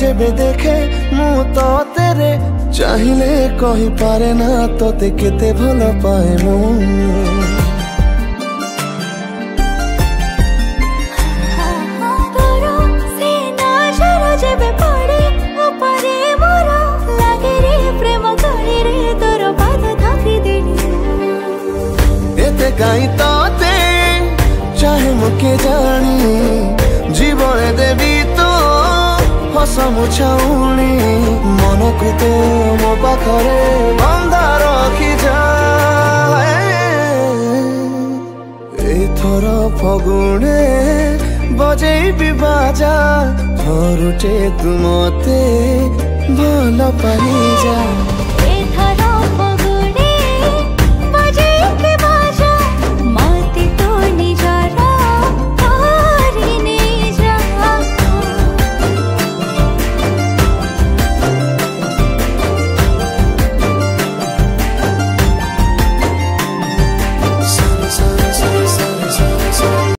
जेबे देखे मु तो तेरे चाहिले कही पारे ना तोते केते भल पाए मु गाई ताते चाहे मुके जानी जीवन देवी तो हस मुछाउनी मन को तो मो पाखरे बंधा रखी जाए एथर फगुणे बजेबी बाजा थरुटे तू मते भल पाई जा।